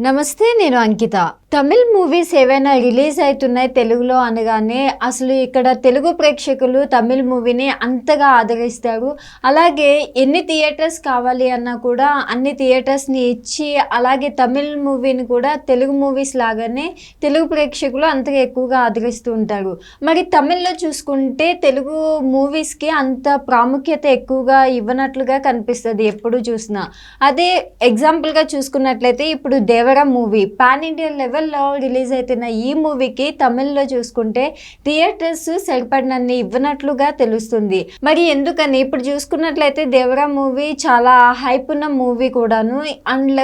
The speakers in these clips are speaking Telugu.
నమస్తే, నేను అంకిత. తమిళ్ మూవీస్ ఏవైనా రిలీజ్ అవుతున్నాయి తెలుగులో అనగానే అసలు ఇక్కడ తెలుగు ప్రేక్షకులు తమిళ్ మూవీని అంతగా ఆదరిస్తారు. అలాగే ఎన్ని థియేటర్స్ కావాలి అన్నా కూడా అన్ని థియేటర్స్ని ఇచ్చి, అలాగే తమిళ్ మూవీని కూడా తెలుగు మూవీస్ లాగానే తెలుగు ప్రేక్షకులు అంతగా ఎక్కువగా ఆదరిస్తూ ఉంటారు. మరి తమిళ్లో చూసుకుంటే తెలుగు మూవీస్కి అంత ప్రాముఖ్యత ఎక్కువగా ఇవ్వనట్లుగా కనిపిస్తుంది ఎప్పుడు చూసినా. అదే ఎగ్జాంపుల్గా చూసుకున్నట్లయితే ఇప్పుడు దేవరా మూవీ పాన్ ఇండియా లెవెల్లో రిలీజ్ అవుతున్న ఈ మూవీకి తమిళ్లో చూసుకుంటే థియేటర్స్ సరిపడినన్ని ఇవ్వనట్లుగా తెలుస్తుంది. మరి ఎందుకని ఇప్పుడు చూసుకున్నట్లయితే దేవరా మూవీ చాలా హైప్ ఉన్న మూవీ కూడాను, అండ్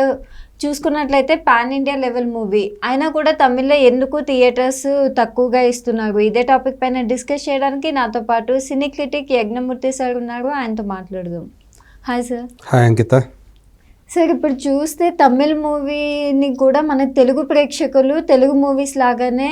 చూసుకున్నట్లయితే పాన్ ఇండియా లెవెల్ మూవీ అయినా కూడా తమిళ్లో ఎందుకు థియేటర్స్ తక్కువగా ఇస్తున్నారు? ఇదే టాపిక్ పైన డిస్కస్ చేయడానికి నాతో పాటు సినీ క్రిటిక్ యజ్ఞమూర్తి సార్ ఉన్నారు. ఆయనతో మాట్లాడదాం. Hi sir. హాయ్ అంకిత. సార్, ఇప్పుడు చూస్తే తమిళ్ మూవీని కూడా మన తెలుగు ప్రేక్షకులు తెలుగు మూవీస్ లాగానే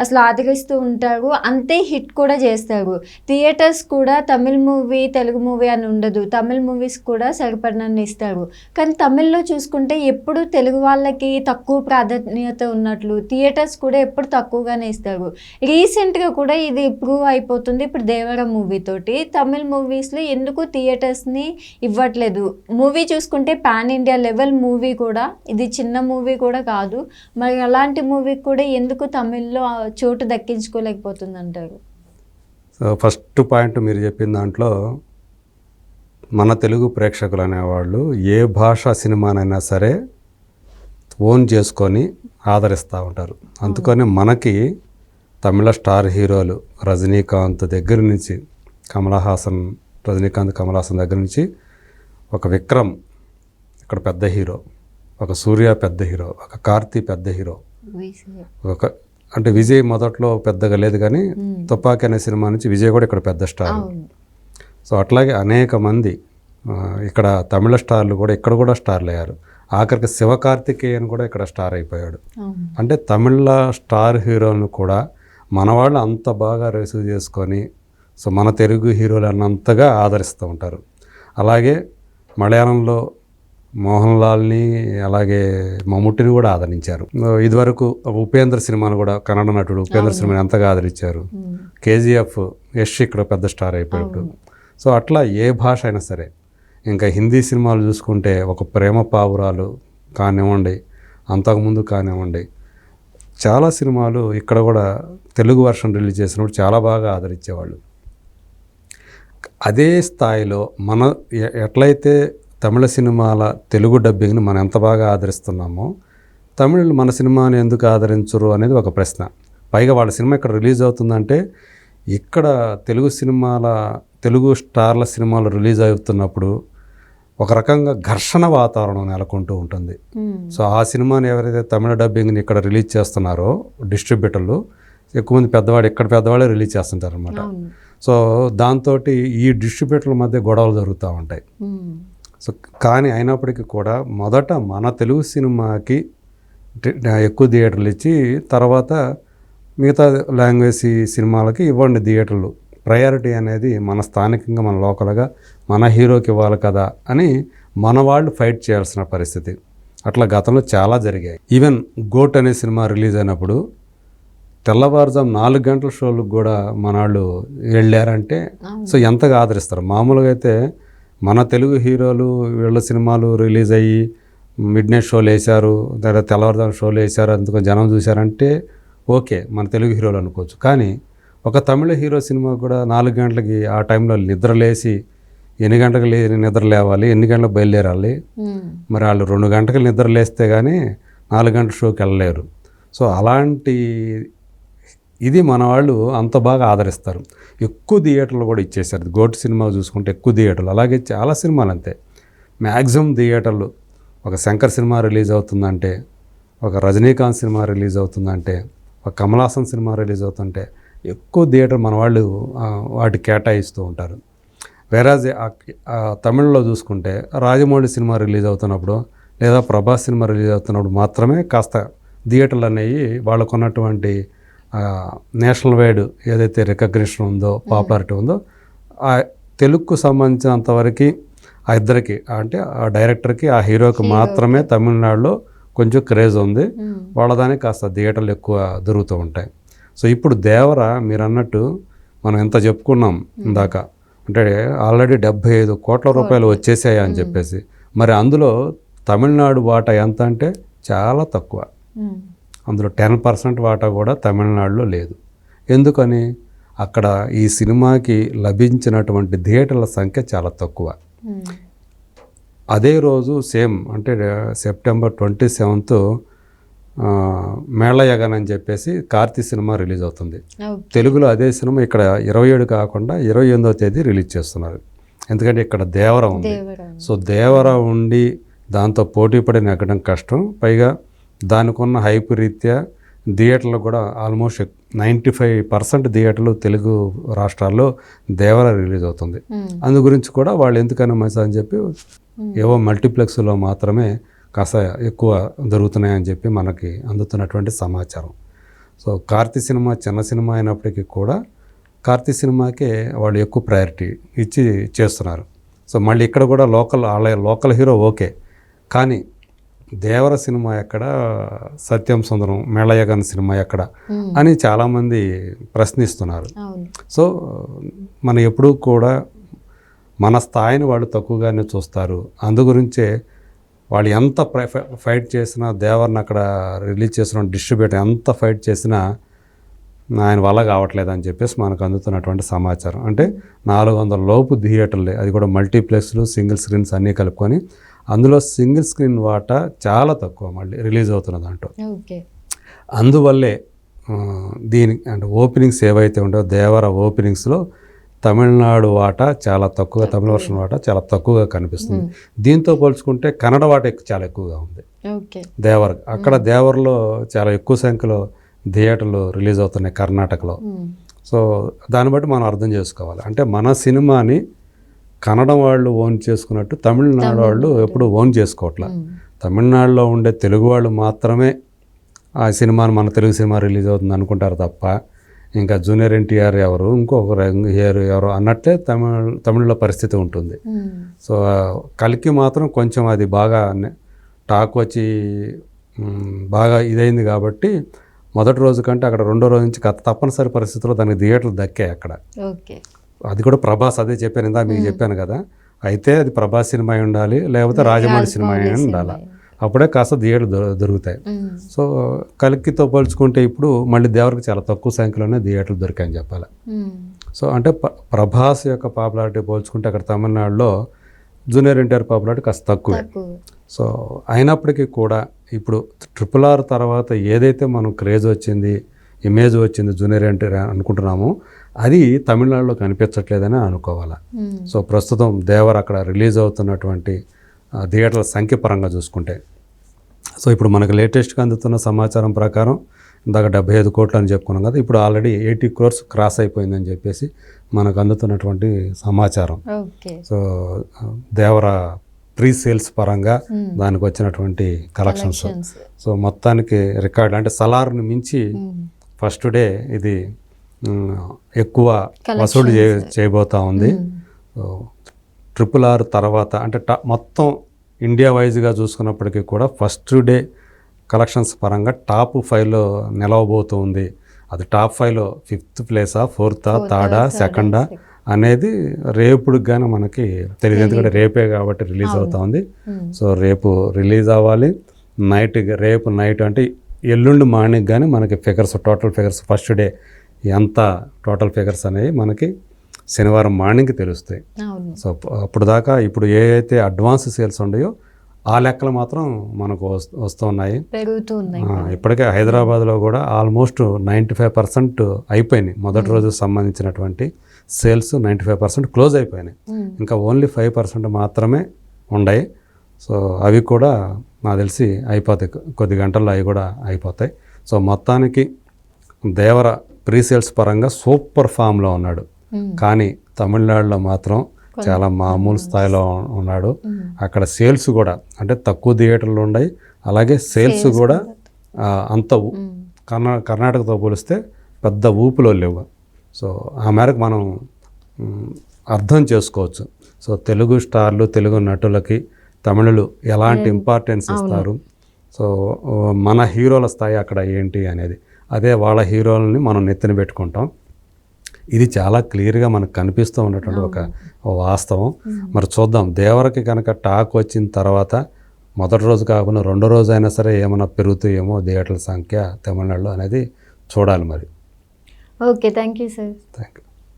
అసలు ఆదరిస్తూ ఉంటారు, అంతే హిట్ కూడా చేస్తారు. థియేటర్స్ కూడా తమిళ్ మూవీ తెలుగు మూవీ అని ఉండదు, తమిళ్ మూవీస్ కూడా సరిపడినన్ని ఇస్తారు. కానీ తమిళ్లో చూసుకుంటే ఎప్పుడు తెలుగు వాళ్ళకి తక్కువ ప్రాధాన్యత ఉన్నట్లు థియేటర్స్ కూడా ఎప్పుడు తక్కువగానే ఇస్తారు. రీసెంట్గా కూడా ఇది ప్రూవ్ అయిపోతుంది ఇప్పుడు దేవర మూవీ తోటి. తమిళ్ మూవీస్లో ఎందుకు థియేటర్స్ని ఇవ్వట్లేదు? మూవీ చూసుకుంటే పాన్ ఇండియా లెవెల్ మూవీ కూడా, ఇది చిన్న మూవీ కూడా కాదు. మరి అలాంటి మూవీకి కూడా ఎందుకు తమిళ్లో చోటు దక్కించుకోలేకపోతుంది అంటారు? సో ఫస్ట్ పాయింట్ మీరు చెప్పిన దాంట్లో మన తెలుగు ప్రేక్షకులు అనేవాళ్ళు ఏ భాషా సినిమానైనా సరే ఓన్ చేసుకొని ఆదరిస్తూ ఉంటారు. అందుకని మనకి తమిళ స్టార్ హీరోలు రజనీకాంత్ దగ్గర నుంచి రజనీకాంత్ కమల్ హాసన్ దగ్గర నుంచి ఒక విక్రమ్ ఇక్కడ పెద్ద హీరో, ఒక సూర్య పెద్ద హీరో, ఒక కార్తీ పెద్ద హీరో, ఒక అంటే విజయ్ మొదట్లో పెద్దగా లేదు కానీ తుపాకీ అనే సినిమా నుంచి విజయ్ కూడా ఇక్కడ పెద్ద స్టార్. సో అట్లాగే అనేక మంది ఇక్కడ తమిళ స్టార్లు కూడా ఇక్కడ కూడా స్టార్లు అయ్యారు. ఆఖరికి శివకార్తికేయన్ కూడా ఇక్కడ స్టార్ అయిపోయాడు. అంటే తమిళ స్టార్ హీరోలను కూడా మన వాళ్ళు అంత బాగా రిసీవ్ చేసుకొని సో మన తెలుగు హీరోలు అన్నంతగా ఆదరిస్తూ ఉంటారు. అలాగే మలయాళంలో మోహన్ లాల్ని అలాగే మమ్ముట్టిని కూడా ఆదరించారు. ఇదివరకు ఉపేంద్ర సినిమాను కూడా కన్నడ నటుడు ఉపేంద్ర సినిమాని ఎంతగా ఆదరించారు. కేజీఎఫ్ యష్ ఇక్కడ పెద్ద స్టార్ అయిపోయాడు. సో అట్లా ఏ భాష అయినా సరే, ఇంకా హిందీ సినిమాలు చూసుకుంటే ఒక ప్రేమ పావురాలు కానివ్వండి, అంతకుముందు కానివ్వండి, చాలా సినిమాలు ఇక్కడ కూడా తెలుగు వర్షన్ రిలీజ్ చేసినప్పుడు చాలా బాగా ఆదరించేవాళ్ళు. అదే స్థాయిలో మన ఎట్లయితే తమిళ సినిమాల తెలుగు డబ్బింగ్ని మనం ఎంత బాగా ఆదరిస్తున్నామో తమిళ్ మన సినిమాని ఎందుకు ఆదరించరు అనేది ఒక ప్రశ్న. పైగా వాళ్ళ సినిమా ఇక్కడ రిలీజ్ అవుతుందంటే ఇక్కడ తెలుగు స్టార్ల సినిమాలు రిలీజ్ అవుతున్నప్పుడు ఒక రకంగా ఘర్షణ వాతావరణం నెలకొంటూ ఉంటుంది. సో ఆ సినిమాని ఎవరైతే తమిళ డబ్బింగ్ని ఇక్కడ రిలీజ్ చేస్తున్నారో డిస్ట్రిబ్యూటర్లు ఎక్కువ మంది పెద్దవాళ్ళే రిలీజ్ చేస్తుంటారు అనమాట. సో దాంతో ఈ డిస్ట్రిబ్యూటర్ల మధ్య గొడవలు జరుగుతూ ఉంటాయి. సో కానీ అయినప్పటికీ కూడా మొదట మన తెలుగు సినిమాకి ఎక్కువ థియేటర్లు ఇచ్చి తర్వాత మిగతా లాంగ్వేజ్ సినిమాలకి ఇవ్వండి థియేటర్లు. ప్రయారిటీ అనేది మన స్థానికంగా మన లోకల్గా మన హీరోకి ఇవ్వాలి కదా అని మన వాళ్ళు ఫైట్ చేయాల్సిన పరిస్థితి. అట్లా గతంలో చాలా జరిగాయి. ఈవెన్ గోట్ అనే సినిమా రిలీజ్ అయినప్పుడు తెల్లవారుజాము 4 గంటల షోలకు కూడా మన వాళ్ళు వెళ్ళారంటే సో ఎంతగా ఆదరిస్తారు. మామూలుగా అయితే మన తెలుగు హీరోలు వీళ్ళ సినిమాలు రిలీజ్ అయ్యి మిడ్ నైట్ షోలు వేశారు, లేదా తెల్లవారుజాము షోలు వేశారు, అందుకని జనం చూశారంటే ఓకే మన తెలుగు హీరోలు అనుకోవచ్చు. కానీ ఒక తమిళ హీరో సినిమా కూడా 4 గంటలకి ఆ టైంలో నిద్రలేసి ఎన్ని గంటలకు నిద్ర లేవాలి, ఎన్ని గంటలకు బయలుదేరాలి, మరి వాళ్ళు 2 గంటలకు నిద్ర లేస్తే కానీ 4 గంటల షోకి వెళ్ళలేరు. సో అలాంటి ఇది మన వాళ్ళు అంత బాగా ఆదరిస్తారు. ఎక్కువ థియేటర్లు కూడా ఇచ్చేసారు. గోట్ సినిమా చూసుకుంటే ఎక్కువ థియేటర్లు, అలాగే చాలా సినిమాలు అంతే. మ్యాక్సిమం థియేటర్లు ఒక శంకర్ సినిమా రిలీజ్ అవుతుందంటే, ఒక రజనీకాంత్ సినిమా రిలీజ్ అవుతుందంటే, ఒక కమల్ హాసన్ సినిమా రిలీజ్ అవుతుంటే ఎక్కువ థియేటర్ మన వాళ్ళు వాటికి కేటాయిస్తూ ఉంటారు. వేరాజ్ తమిళ్లో చూసుకుంటే రాజమౌళి సినిమా రిలీజ్ అవుతున్నప్పుడు లేదా ప్రభాస్ సినిమా రిలీజ్ అవుతున్నప్పుడు మాత్రమే కాస్త థియేటర్లు అనేవి వాళ్ళకు ఉన్నటువంటి నేషనల్ వైడ్ ఏదైతే రికగ్నిషన్ ఉందో పాపులారిటీ ఉందో ఆ తెలుగుకు సంబంధించినంతవరకు ఆ ఇద్దరికి అంటే ఆ డైరెక్టర్కి ఆ హీరోకి మాత్రమే తమిళనాడులో కొంచెం క్రేజ్ ఉంది, వాళ్ళ దానికి కాస్త థియేటర్లు ఎక్కువ దొరుకుతూ ఉంటాయి. సో ఇప్పుడు దేవర మీరు అన్నట్టు మనం ఎంత చెప్పుకున్నాం ఇందాక, అంటే ఆల్రెడీ 75 కోట్ల రూపాయలు వచ్చేసాయి అని చెప్పేసి, మరి అందులో తమిళనాడు వాటా ఎంత అంటే చాలా తక్కువ. అందులో 10% వాటా కూడా తమిళనాడులో లేదు. ఎందుకని? అక్కడ ఈ సినిమాకి లభించినటువంటి థియేటర్ల సంఖ్య చాలా తక్కువ. అదే రోజు సేమ్ అంటే సెప్టెంబర్ 27 మేళయగన్ అని చెప్పేసి కార్తీ సినిమా రిలీజ్ అవుతుంది. తెలుగులో అదే సినిమా ఇక్కడ 27 కాకుండా 28వ తేదీ రిలీజ్ చేస్తున్నారు. ఎందుకంటే ఇక్కడ దేవర ఉంది. సో దేవర ఉండి దాంతో పోటీ పడి నెగ్గడం కష్టం. పైగా దానికి ఉన్న హైప్ రీత్యా థియేటర్లు కూడా ఆల్మోస్ట్ 95% థియేటర్లు తెలుగు రాష్ట్రాల్లో దేవర రిలీజ్ అవుతుంది. అందు గురించి కూడా వాళ్ళు ఎందుకైనా మంచిది అని చెప్పి ఏవో మల్టీప్లెక్స్లో మాత్రమే కాస్త ఎక్కువ దొరుకుతున్నాయని చెప్పి మనకి అందుతున్నటువంటి సమాచారం. సో కార్తీ సినిమా చిన్న సినిమా అయినప్పటికీ కూడా కార్తీ సినిమాకే వాళ్ళు ఎక్కువ ప్రయారిటీ ఇచ్చి చేస్తున్నారు. సో మళ్ళీ ఇక్కడ కూడా లోకల్ హీరో ఓకే, కానీ దేవర సినిమా ఎక్కడ, సత్యం సుందరం మేళయగన్ సినిమా ఎక్కడ అని చాలామంది ప్రశ్నిస్తున్నారు. సో మనం ఎప్పుడూ కూడా మన స్థాయిని వాళ్ళు తక్కువగానే చూస్తారు. అందుగురించే వాళ్ళు ఎంత ఫైట్ చేసినా, దేవర్ని అక్కడ రిలీజ్ చేసిన డిస్ట్రిబ్యూటర్ ఎంత ఫైట్ చేసినా ఆయన వల్ల కావట్లేదు అని చెప్పేసి మనకు అందుతున్నటువంటి సమాచారం. అంటే 400 లోపు థియేటర్లే, అది కూడా మల్టీప్లెక్స్లు, సింగిల్ స్క్రీన్స్ అన్నీ కలుపుకొని. అందులో సింగిల్ స్క్రీన్ వాటా చాలా తక్కువ మళ్ళీ రిలీజ్ అవుతున్న దాంట్లో. అందువల్లే దీనికి అంటే ఓపెనింగ్స్ ఏవైతే ఉండవో దేవర ఓపెనింగ్స్లో తమిళనాడు వాటా చాలా తక్కువగా, తమిళ వర్షన్ వాటా చాలా తక్కువగా కనిపిస్తుంది. దీంతో పోల్చుకుంటే కన్నడ వాటా చాలా ఎక్కువగా ఉంది దేవర్. అక్కడ దేవర్లో చాలా ఎక్కువ సంఖ్యలో థియేటర్లు రిలీజ్ అవుతున్నాయి కర్ణాటకలో. సో దాన్ని బట్టి మనం అర్థం చేసుకోవాలి. అంటే మన సినిమాని కన్నడ వాళ్ళు ఓన్ చేసుకున్నట్టు తమిళనాడు వాళ్ళు ఎప్పుడు ఓన్ చేసుకోవట్లే. తమిళనాడులో ఉండే తెలుగు వాళ్ళు మాత్రమే ఆ సినిమాని మన తెలుగు సినిమా రిలీజ్ అవుతుంది అనుకుంటారు తప్ప, ఇంకా జూనియర్ ఎన్టీఆర్ ఎవరు, ఇంకొకరు ఎవరు అన్నట్లే తమిళలో పరిస్థితి ఉంటుంది. సో కల్కి మాత్రం కొంచెం అది బాగా టాక్ వచ్చి బాగా ఇదైంది కాబట్టి మొదటి రోజు కంటే అక్కడ రెండో రోజు నుంచి తప్పనిసరి పరిస్థితుల్లో దానికి థియేటర్లు దక్కాయి అక్కడ. అది కూడా ప్రభాస్, అదే చెప్పాను ఇందా మీకు చెప్పాను కదా, అయితే అది ప్రభాస్ సినిమా అయి ఉండాలి, లేకపోతే రాజమౌళి సినిమా అయి ఉండాలి, అప్పుడే కాస్త థియేటర్లు దొరుకుతాయి. సో కల్కితో పోల్చుకుంటే ఇప్పుడు మళ్ళీ దేవరికి చాలా తక్కువ సంఖ్యలోనే థియేటర్లు దొరికాయని చెప్పాలి. సో అంటే ప్రభాస్ యొక్క పాపులారిటీ పోల్చుకుంటే అక్కడ తమిళనాడులో జూనియర్ ఎన్టీఆర్ పాపులారిటీ కాస్త తక్కువే. సో అయినప్పటికీ కూడా ఇప్పుడు RRR తర్వాత ఏదైతే మనం క్రేజ్ వచ్చింది, ఇమేజ్ వచ్చింది జూనియర్ ఎన్టీఆర్ అనుకుంటున్నామో అది తమిళనాడులో కనిపించట్లేదని అనుకోవాలి. సో ప్రస్తుతం దేవర్ అక్కడ రిలీజ్ అవుతున్నటువంటి థియేటర్ల సంఖ్య పరంగా చూసుకుంటే, సో ఇప్పుడు మనకు లేటెస్ట్గా అందుతున్న సమాచారం ప్రకారం ఇందాక 75 కోట్లు అని చెప్పుకున్నాం కదా, ఇప్పుడు ఆల్రెడీ 80 crores క్రాస్ అయిపోయిందని చెప్పేసి మనకు అందుతున్నటువంటి సమాచారం. సో దేవర ప్రీ సేల్స్ పరంగా దానికి వచ్చినటువంటి కలెక్షన్స్ సో మొత్తానికి రికార్డ్, అంటే సలార్ని మించి ఫస్ట్ డే ఇది ఎక్కువ వసూలు చేయబోతా ఉంది. RRR తర్వాత అంటే మొత్తం ఇండియా వైజ్గా చూసుకున్నప్పటికీ కూడా ఫస్ట్ డే కలెక్షన్స్ పరంగా టాప్ 5లో నిలవబోతుంది. అది top 5లో 5th ప్లేసా, 4th, 3rd, 2nd అనేది రేపుడికి కానీ మనకి తెలియదు, ఎందుకంటే రేపే కాబట్టి రిలీజ్ అవుతా ఉంది. సో రేపు రిలీజ్ అవ్వాలి. రేపు నైట్ అంటే ఎల్లుండి మార్నింగ్ కానీ మనకి figures, total figures first day ఎంత టోటల్ ఫిగర్స్ అనేవి మనకి శనివారం మార్నింగ్కి తెలుస్తాయి. సో అప్పుడు దాకా ఇప్పుడు ఏ అయితే అడ్వాన్స్ సేల్స్ ఉన్నాయో ఆ లెక్కలు మాత్రం మనకు వస్తున్నాయి. ఇప్పటికే హైదరాబాద్లో కూడా ఆల్మోస్ట్ 95% అయిపోయినాయి. మొదటి రోజు సంబంధించినటువంటి సేల్స్ 95% క్లోజ్ అయిపోయినాయి. ఇంకా ఓన్లీ 5% మాత్రమే ఉన్నాయి. సో అవి కూడా నాకు తెలిసి అయిపోతాయి, కొద్ది గంటల్లో అవి కూడా అయిపోతాయి. సో మొత్తానికి దేవర ప్రీ సేల్స్ పరంగా సూపర్ ఫామ్లో ఉన్నాడు, కానీ తమిళనాడులో మాత్రం చాలా మామూలు స్థాయిలో ఉన్నాడు. అక్కడ సేల్స్ కూడా అంటే తక్కువ థియేటర్లు ఉన్నాయి, అలాగే సేల్స్ కూడా అంత కర్ణాటకతో పోలిస్తే పెద్ద ఊపులో లేవు. సో ఆ మేరకు మనం అర్థం చేసుకోవచ్చు. సో తెలుగు స్టార్లు, తెలుగు నటులకి తమిళులు ఎలాంటి ఇంపార్టెన్స్ ఇస్తారు, సో మన హీరోల స్థాయి అక్కడ ఏంటి అనేది, అదే వాళ్ళ హీరోలని మనం నెత్తిన పెట్టుకుంటాం. ఇది చాలా క్లియర్గా మనకు కనిపిస్తూ ఉన్నటువంటి ఒక వాస్తవం. మరి చూద్దాం, దేవరకి కనుక టాక్ వచ్చిన తర్వాత మొదటి రోజు కాకుండా రెండో రోజు అయినా సరే ఏమైనా పెరుగుతాయేమో థియేటర్ల సంఖ్య తమిళనాడులో అనేది చూడాలి మరి. Okay, thank you sir. Thank you.